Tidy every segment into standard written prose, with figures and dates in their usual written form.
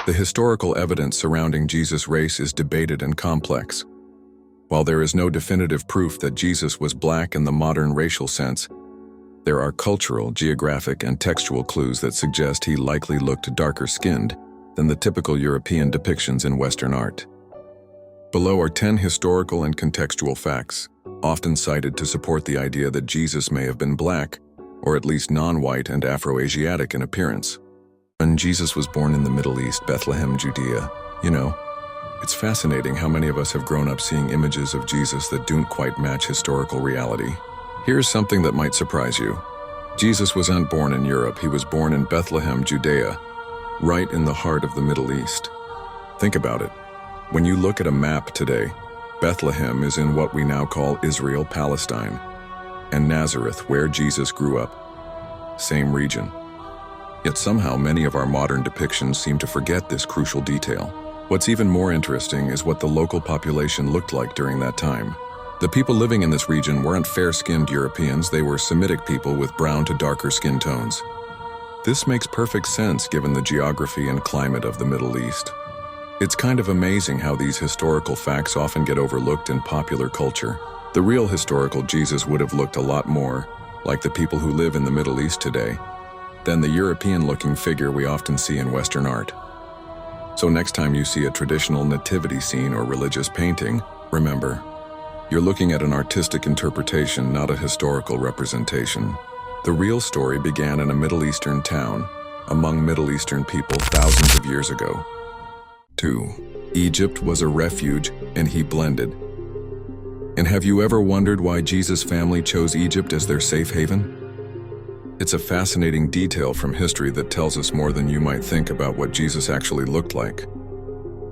The historical evidence surrounding Jesus' race is debated and complex. While there is no definitive proof that Jesus was black in the modern racial sense, there are cultural, geographic, and textual clues that suggest he likely looked darker-skinned than the typical European depictions in Western art. Below are 10 historical and contextual facts, often cited to support the idea that Jesus may have been black, or at least non-white and Afro-Asiatic in appearance. When Jesus was born in the Middle East, Bethlehem, Judea, it's fascinating how many of us have grown up seeing images of Jesus that don't quite match historical reality. Here's something that might surprise you. Jesus wasn't born in Europe, he was born in Bethlehem, Judea, right in the heart of the Middle East. Think about it. When you look at a map today, Bethlehem is in what we now call Israel, Palestine, and Nazareth, where Jesus grew up, same region. Yet somehow many of our modern depictions seem to forget this crucial detail. What's even more interesting is what the local population looked like during that time. The people living in this region weren't fair-skinned Europeans, they were Semitic people with brown to darker skin tones. This makes perfect sense given the geography and climate of the Middle East. It's kind of amazing how these historical facts often get overlooked in popular culture. The real historical Jesus would have looked a lot more like the people who live in the Middle East today than the European-looking figure we often see in Western art. So next time you see a traditional nativity scene or religious painting, remember, you're looking at an artistic interpretation, not a historical representation. The real story began in a Middle Eastern town, among Middle Eastern people thousands of years ago. 2. Egypt was a refuge, and he blended. And have you ever wondered why Jesus' family chose Egypt as their safe haven? It's a fascinating detail from history that tells us more than you might think about what Jesus actually looked like.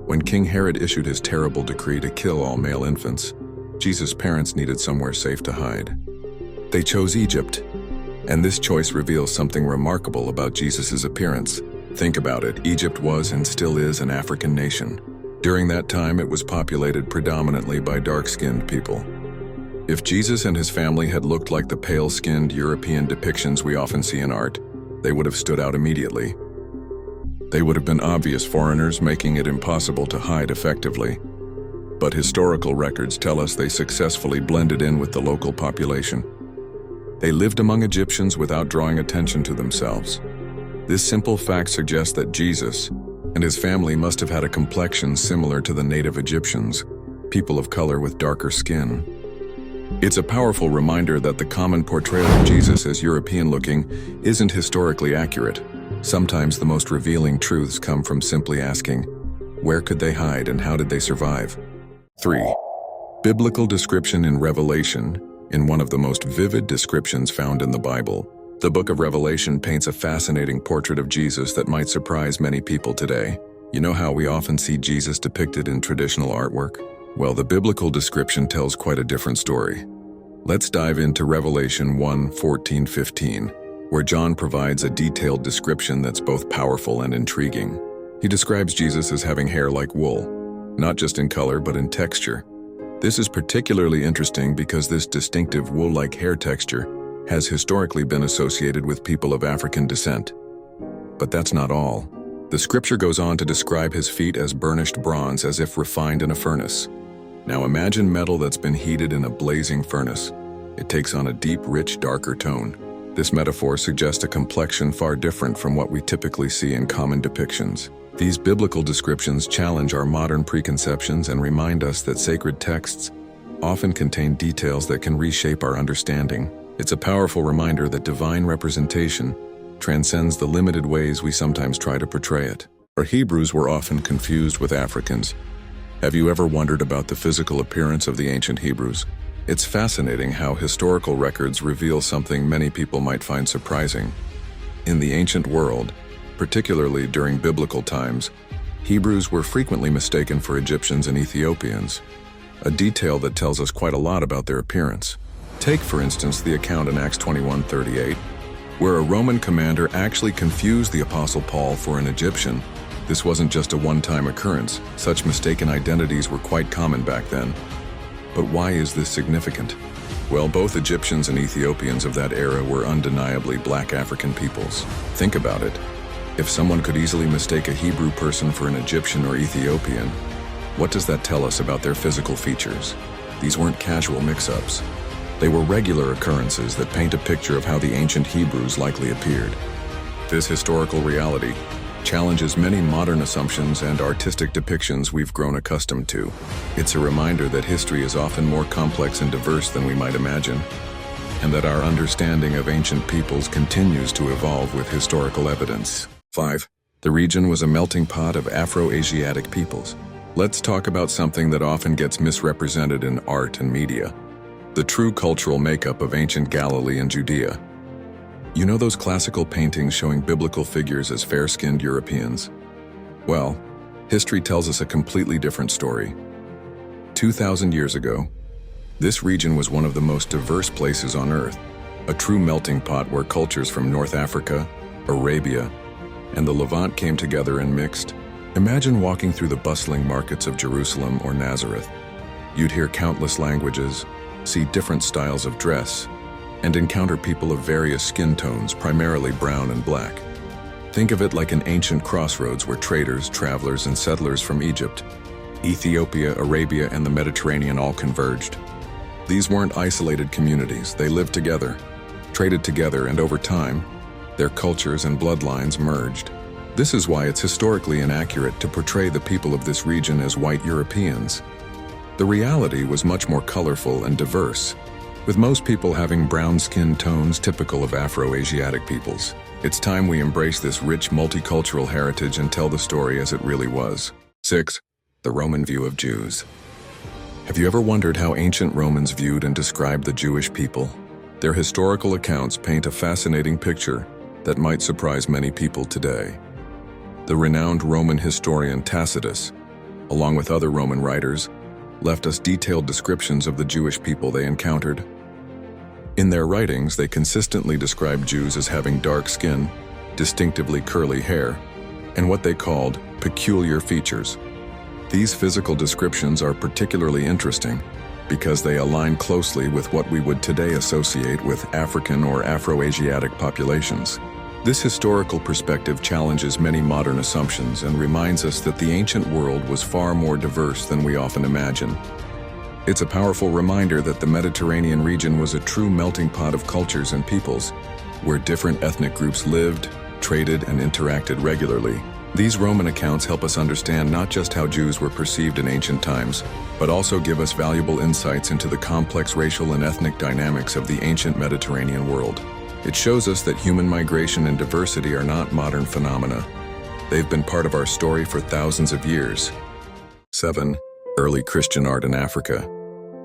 When King Herod issued his terrible decree to kill all male infants, Jesus' parents needed somewhere safe to hide. They chose Egypt, and this choice reveals something remarkable about Jesus' appearance. Think about it, Egypt was and still is an African nation. During that time, it was populated predominantly by dark-skinned people. If Jesus and his family had looked like the pale-skinned European depictions we often see in art, they would have stood out immediately. They would have been obvious foreigners, making it impossible to hide effectively. But historical records tell us they successfully blended in with the local population. They lived among Egyptians without drawing attention to themselves. This simple fact suggests that Jesus and his family must have had a complexion similar to the native Egyptians, people of color with darker skin. It's a powerful reminder that the common portrayal of Jesus as European-looking isn't historically accurate. Sometimes the most revealing truths come from simply asking, where could they hide and how did they survive? 3. Biblical description in Revelation. In one of the most vivid descriptions found in the Bible, the book of Revelation paints a fascinating portrait of Jesus that might surprise many people today. You know how we often see Jesus depicted in traditional artwork? Well, the biblical description tells quite a different story. Let's dive into Revelation 1:14-15, where John provides a detailed description that's both powerful and intriguing. He describes Jesus as having hair like wool, not just in color but in texture. This is particularly interesting because this distinctive wool-like hair texture has historically been associated with people of African descent. But that's not all. The scripture goes on to describe his feet as burnished bronze, as if refined in a furnace. Now imagine metal that's been heated in a blazing furnace. It takes on a deep, rich, darker tone. This metaphor suggests a complexion far different from what we typically see in common depictions. These biblical descriptions challenge our modern preconceptions and remind us that sacred texts often contain details that can reshape our understanding. It's a powerful reminder that divine representation transcends the limited ways we sometimes try to portray it. Our Hebrews were often confused with Africans. Have you ever wondered about the physical appearance of the ancient Hebrews? It's fascinating how historical records reveal something many people might find surprising. In the ancient world, particularly during biblical times, Hebrews were frequently mistaken for Egyptians and Ethiopians, a detail that tells us quite a lot about their appearance. Take, for instance, the account in Acts 21:38, where a Roman commander actually confused the Apostle Paul for an Egyptian. This wasn't just a one-time occurrence. Such mistaken identities were quite common back then. But why is this significant? Well, both Egyptians and Ethiopians of that era were undeniably black African peoples. Think about it. If someone could easily mistake a Hebrew person for an Egyptian or Ethiopian, what does that tell us about their physical features? These weren't casual mix-ups. They were regular occurrences that paint a picture of how the ancient Hebrews likely appeared. This historical reality challenges many modern assumptions and artistic depictions we've grown accustomed to. It's a reminder that history is often more complex and diverse than we might imagine, and that our understanding of ancient peoples continues to evolve with historical evidence. 5. The region was a melting pot of Afro-Asiatic peoples. Let's talk about something that often gets misrepresented in art and media: the true cultural makeup of ancient Galilee and Judea. You know those classical paintings showing biblical figures as fair-skinned Europeans? Well, history tells us a completely different story. 2,000 years ago, this region was one of the most diverse places on Earth, a true melting pot where cultures from North Africa, Arabia, and the Levant came together and mixed. Imagine walking through the bustling markets of Jerusalem or Nazareth. You'd hear countless languages, see different styles of dress, and encounter people of various skin tones, primarily brown and black. Think of it like an ancient crossroads where traders, travelers, and settlers from Egypt, Ethiopia, Arabia, and the Mediterranean all converged. These weren't isolated communities. They lived together, traded together, and over time, their cultures and bloodlines merged. This is why it's historically inaccurate to portray the people of this region as white Europeans. The reality was much more colorful and diverse, with most people having brown skin tones typical of Afro-Asiatic peoples. It's time we embrace this rich multicultural heritage and tell the story as it really was. 6. The Roman view of Jews. Have you ever wondered how ancient Romans viewed and described the Jewish people? Their historical accounts paint a fascinating picture that might surprise many people today. The renowned Roman historian Tacitus, along with other Roman writers, left us detailed descriptions of the Jewish people they encountered. In their writings, they consistently described Jews as having dark skin, distinctively curly hair, and what they called peculiar features. These physical descriptions are particularly interesting because they align closely with what we would today associate with African or Afro-Asiatic populations. This historical perspective challenges many modern assumptions and reminds us that the ancient world was far more diverse than we often imagine. It's a powerful reminder that the Mediterranean region was a true melting pot of cultures and peoples, where different ethnic groups lived, traded, and interacted regularly. These Roman accounts help us understand not just how Jews were perceived in ancient times, but also give us valuable insights into the complex racial and ethnic dynamics of the ancient Mediterranean world. It shows us that human migration and diversity are not modern phenomena. They've been part of our story for thousands of years. 7. Early Christian art in Africa.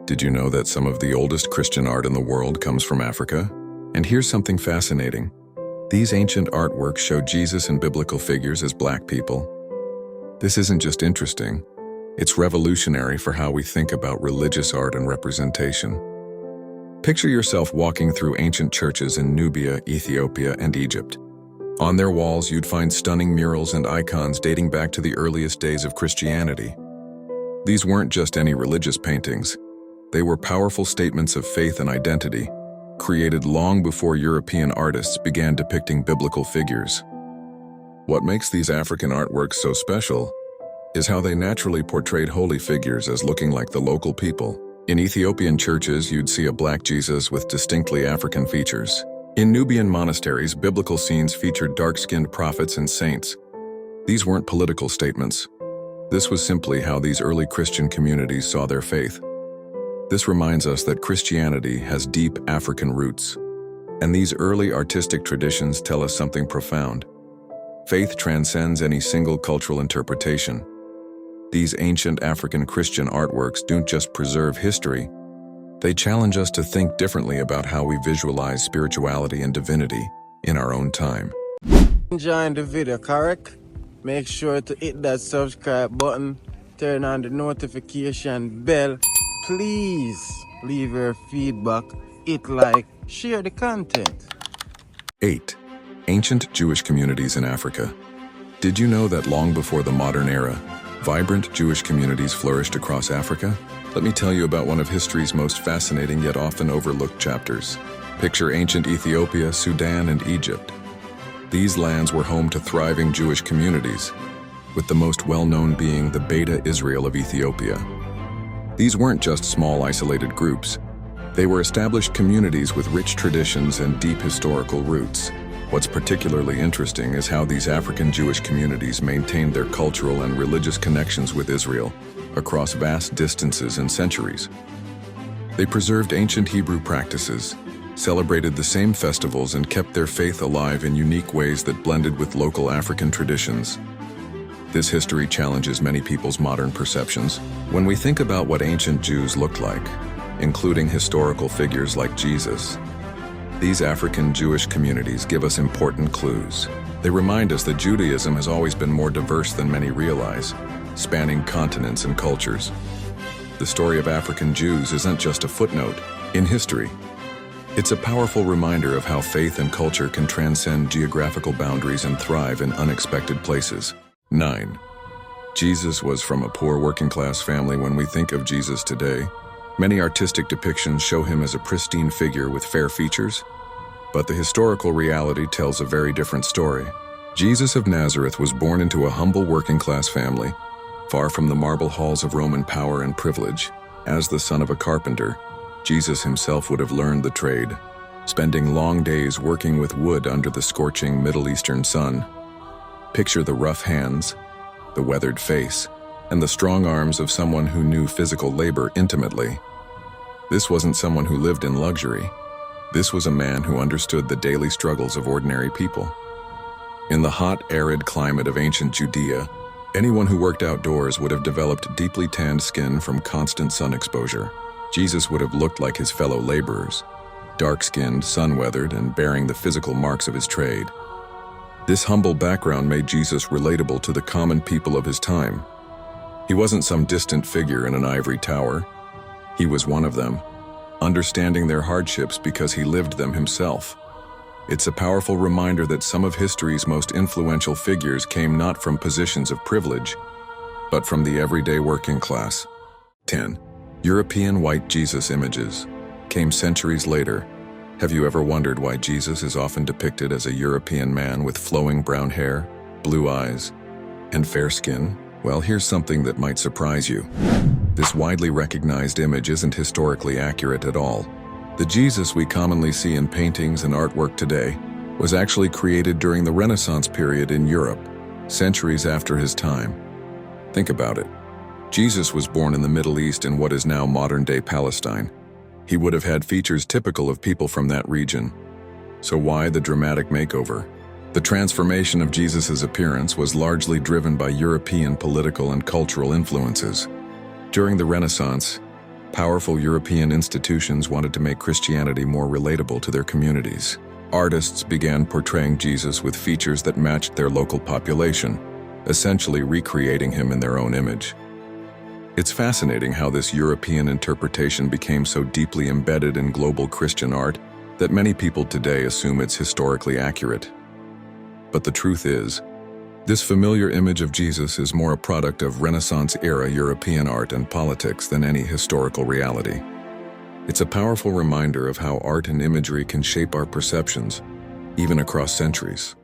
Did you know that some of the oldest Christian art in the world comes from Africa? And here's something fascinating. These ancient artworks show Jesus and biblical figures as black people. This isn't just interesting, it's revolutionary for how we think about religious art and representation. Picture yourself walking through ancient churches in Nubia, Ethiopia, and Egypt. On their walls, you'd find stunning murals and icons dating back to the earliest days of Christianity. These weren't just any religious paintings. They were powerful statements of faith and identity, created long before European artists began depicting biblical figures. What makes these African artworks so special is how they naturally portrayed holy figures as looking like the local people. In Ethiopian churches, you'd see a black Jesus with distinctly African features. In Nubian monasteries, biblical scenes featured dark-skinned prophets and saints. These weren't political statements. This was simply how these early Christian communities saw their faith. This reminds us that Christianity has deep African roots, and these early artistic traditions tell us something profound. Faith transcends any single cultural interpretation. These ancient African Christian artworks don't just preserve history, they challenge us to think differently about how we visualize spirituality and divinity in our own time. Enjoying the video, correct? Make sure to hit that subscribe button, turn on the notification bell. Please leave your feedback, hit like, share the content. 8. Ancient Jewish communities in Africa. Did you know that long before the modern era, vibrant Jewish communities flourished across Africa? Let me tell you about one of history's most fascinating yet often overlooked chapters. Picture ancient Ethiopia, Sudan, and Egypt. These lands were home to thriving Jewish communities, with the most well-known being the Beta Israel of Ethiopia. These weren't just small isolated groups. They were established communities with rich traditions and deep historical roots. What's particularly interesting is how these African Jewish communities maintained their cultural and religious connections with Israel across vast distances and centuries. They preserved ancient Hebrew practices, celebrated the same festivals, and kept their faith alive in unique ways that blended with local African traditions. This history challenges many people's modern perceptions. When we think about what ancient Jews looked like, including historical figures like Jesus, these African Jewish communities give us important clues. They remind us that Judaism has always been more diverse than many realize, spanning continents and cultures. The story of African Jews isn't just a footnote in history. It's a powerful reminder of how faith and culture can transcend geographical boundaries and thrive in unexpected places. 9. Jesus was from a poor working-class family. When we think of Jesus today, many artistic depictions show him as a pristine figure with fair features, but the historical reality tells a very different story. Jesus of Nazareth was born into a humble working-class family, far from the marble halls of Roman power and privilege. As the son of a carpenter, Jesus himself would have learned the trade, spending long days working with wood under the scorching Middle Eastern sun. Picture the rough hands, the weathered face, and the strong arms of someone who knew physical labor intimately. This wasn't someone who lived in luxury. This was a man who understood the daily struggles of ordinary people. In the hot, arid climate of ancient Judea, anyone who worked outdoors would have developed deeply tanned skin from constant sun exposure. Jesus would have looked like his fellow laborers, dark-skinned, sun-weathered, and bearing the physical marks of his trade. This humble background made Jesus relatable to the common people of his time. He wasn't some distant figure in an ivory tower. He was one of them, understanding their hardships because he lived them himself. It's a powerful reminder that some of history's most influential figures came not from positions of privilege, but from the everyday working class. 10. European white Jesus images came centuries later. Have you ever wondered why Jesus is often depicted as a European man with flowing brown hair, blue eyes, and fair skin? Well, here's something that might surprise you. This widely recognized image isn't historically accurate at all. The Jesus we commonly see in paintings and artwork today was actually created during the Renaissance period in Europe, centuries after his time. Think about it. Jesus was born in the Middle East in what is now modern-day Palestine. He would have had features typical of people from that region. So why the dramatic makeover? The transformation of Jesus' appearance was largely driven by European political and cultural influences. During the Renaissance, powerful European institutions wanted to make Christianity more relatable to their communities. Artists began portraying Jesus with features that matched their local population, essentially recreating him in their own image. It's fascinating how this European interpretation became so deeply embedded in global Christian art that many people today assume it's historically accurate. But the truth is, this familiar image of Jesus is more a product of Renaissance-era European art and politics than any historical reality. It's a powerful reminder of how art and imagery can shape our perceptions, even across centuries.